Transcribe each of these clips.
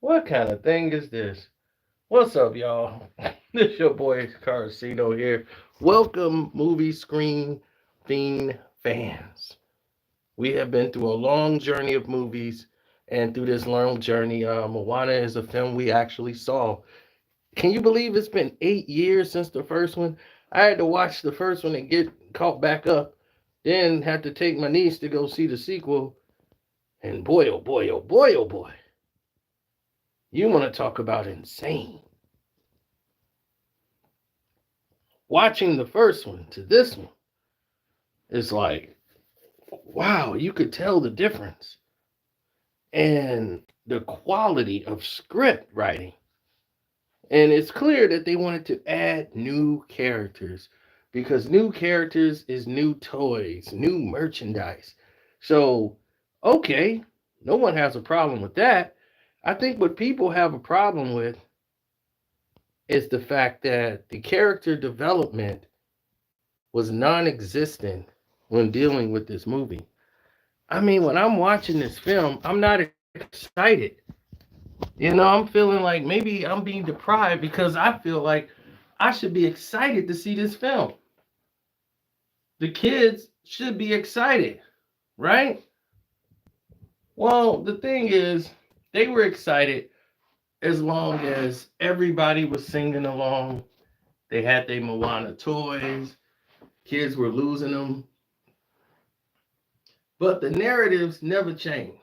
What kind of thing is this? What's up, y'all? This your boy Carcino here. Welcome, movie screen fiend fans. We have been through a long journey of movies, and through this long journey, Moana is a film we actually saw. Can you believe it's been 8 years since the first one? I had to watch the first one and get caught back up, then had to take my niece to go see the sequel, and boy, oh boy, oh boy, oh boy. You want to talk about insane. Watching the first one to this one is like, wow, you could tell the difference. And the quality of script writing. And it's clear that they wanted to add new characters because new characters is new toys, new merchandise. So, okay, no one has a problem with that. I think what people have a problem with is the fact that the character development was non existent when dealing with this movie. I mean, when I'm watching this film, I'm not excited. I'm feeling like maybe I'm being deprived because I feel like I should be excited to see this film. The kids should be excited, right? Well, the thing is, they were excited as long as everybody was singing along. They had their Moana toys, kids were losing them, but the narratives never changed.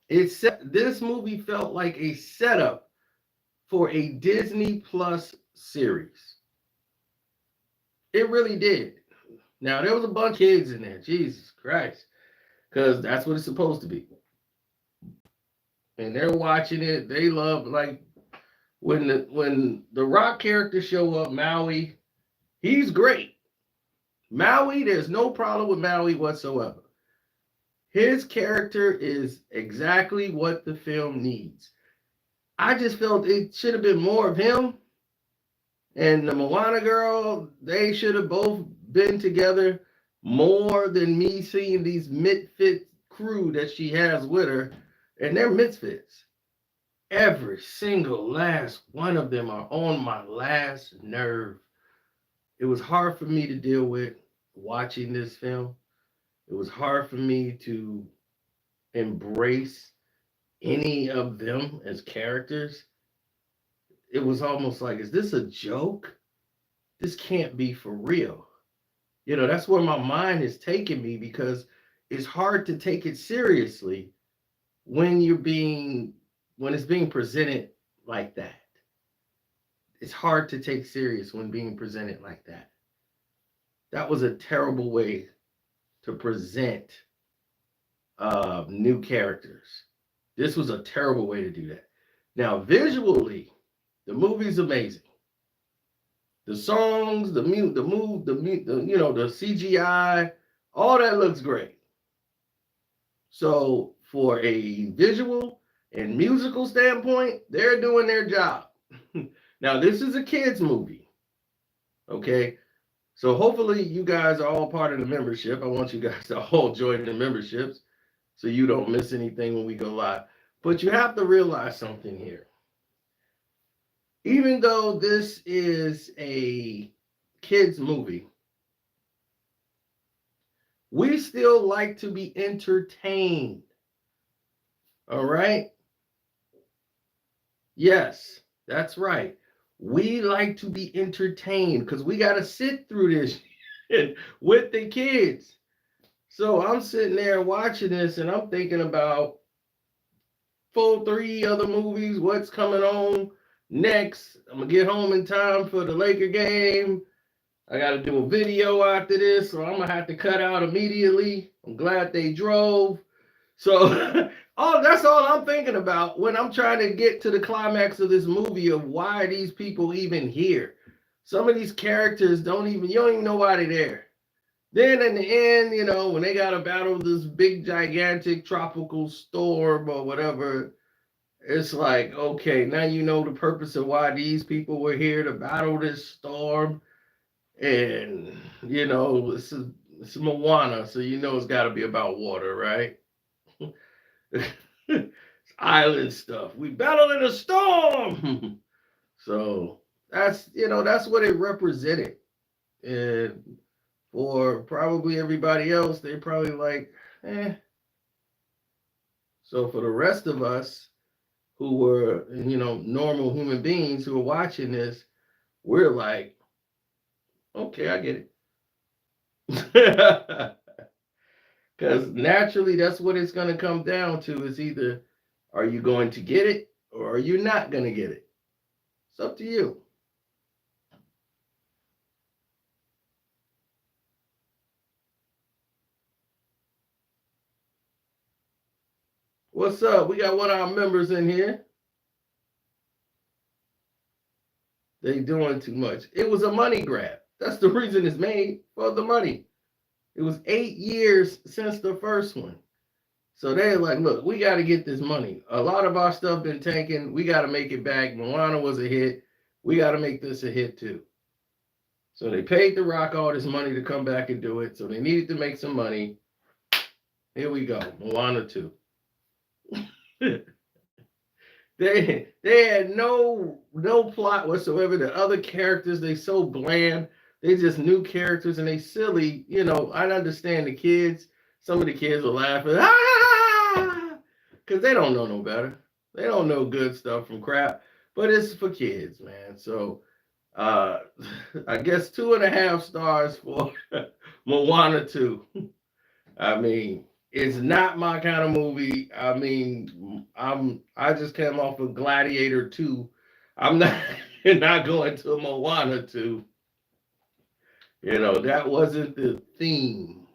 This movie felt like a setup for a Disney Plus series. It really did. Now there was a bunch of kids in there, Jesus Christ, because that's what it's supposed to be. And they're watching it. They love like when the Rock character show up, Maui. He's great. Maui, there's no problem with Maui whatsoever. His character is exactly what the film needs. I just felt it should have been more of him and the Moana girl. They should have both been together more than me seeing these misfit crew that she has with her, and they're misfits. Every single last one of them are on my last nerve. It was hard for me to deal with watching this film. It was hard for me to embrace any of them as characters. It was almost like, is this a joke? This can't be for real. That's where my mind is taking me because it's hard to take it seriously when when it's being presented like that. It's hard to take serious when being presented like that. That was a terrible way to present new characters. This was a terrible way to do that. Now, visually, the movie's amazing. The songs, the CGI, all that looks great. So, for a visual and musical standpoint, they're doing their job. Now, this is a kids movie, okay? So hopefully you guys are all part of the membership. I want you guys to all join the memberships so you don't miss anything when we go live. But you have to realize something here. Even though this is a kids movie, we still like to be entertained. All right? Yes, that's right. We like to be entertained because we got to sit through this with the kids. So I'm sitting there watching this and I'm thinking about three other movies, what's coming on next. I'm going to get home in time for the Laker game. I got to do a video after this, so I'm going to have to cut out immediately. I'm glad they drove. So that's all I'm thinking about when I'm trying to get to the climax of this movie of why are these people even here. Some of these characters you don't even know why they're there. Then in the end, when they got to battle this big, gigantic tropical storm or whatever, it's like, okay, now you know the purpose of why these people were here to battle this storm. And, this is it's Moana, so you know it's got to be about water, right? It's island stuff. We battled in a storm. So that's what it represented. And for probably everybody else, they probably like, eh. So for the rest of us who were, normal human beings who are watching this, we're like, okay, I get it. Because naturally, that's what it's going to come down to is either are you going to get it or are you not going to get it? It's up to you. What's up? We got one of our members in here. They doing too much. It was a money grab. That's the reason it's made, for the money. It was 8 years since the first one. So they're like, look, we got to get this money. A lot of our stuff been tanking. We got to make it back. Moana was a hit. We got to make this a hit too. So they paid The Rock all this money to come back and do it. So they needed to make some money. Here we go. Moana 2. They had no plot whatsoever. The other characters, they so bland. They just new characters and they silly. I understand the kids. Some of the kids are laughing, because they don't know no better. They don't know good stuff from crap. But it's for kids, man. So I guess 2.5 stars for Moana 2. I mean, it's not my kind of movie. I mean, I just came off of Gladiator 2. I'm not going to Moana 2. That wasn't the theme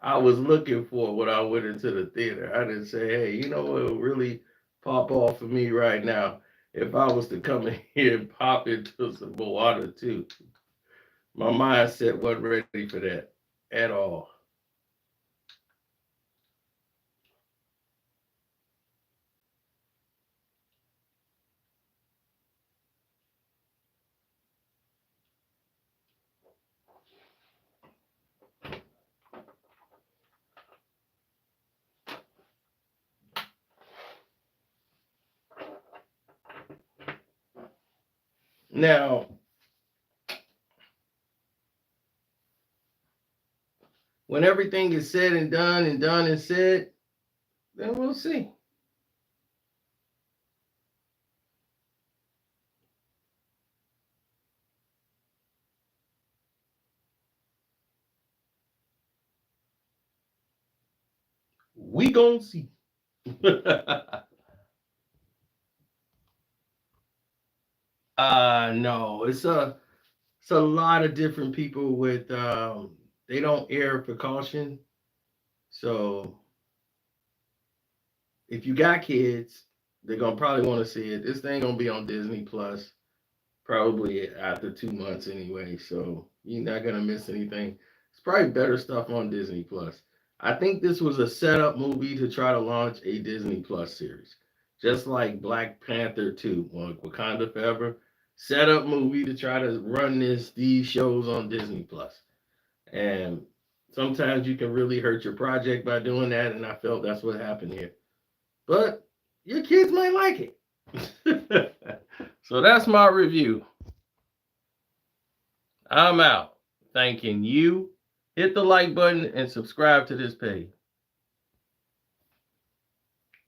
I was looking for when I went into the theater. I didn't say, hey, what will really pop off for me right now if I was to come in here and pop into some Moana 2. My mindset wasn't ready for that at all. Now, when everything is said and done and said, then we'll see. We gonna see. No, it's a lot of different people with they don't air precaution. So if you got kids, they're gonna probably want to see it. This thing gonna be on Disney Plus probably after 2 months anyway. So you're not gonna miss anything. It's probably better stuff on Disney Plus. I think this was a setup movie to try to launch a Disney Plus series, just like Black Panther 2 or Wakanda Forever. Setup movie to try to run these shows on Disney Plus. And sometimes you can really hurt your project by doing that, and I felt that's what happened here. But your kids might like it. So that's my review. I'm out. Thanking you. Hit the like button and subscribe to this page.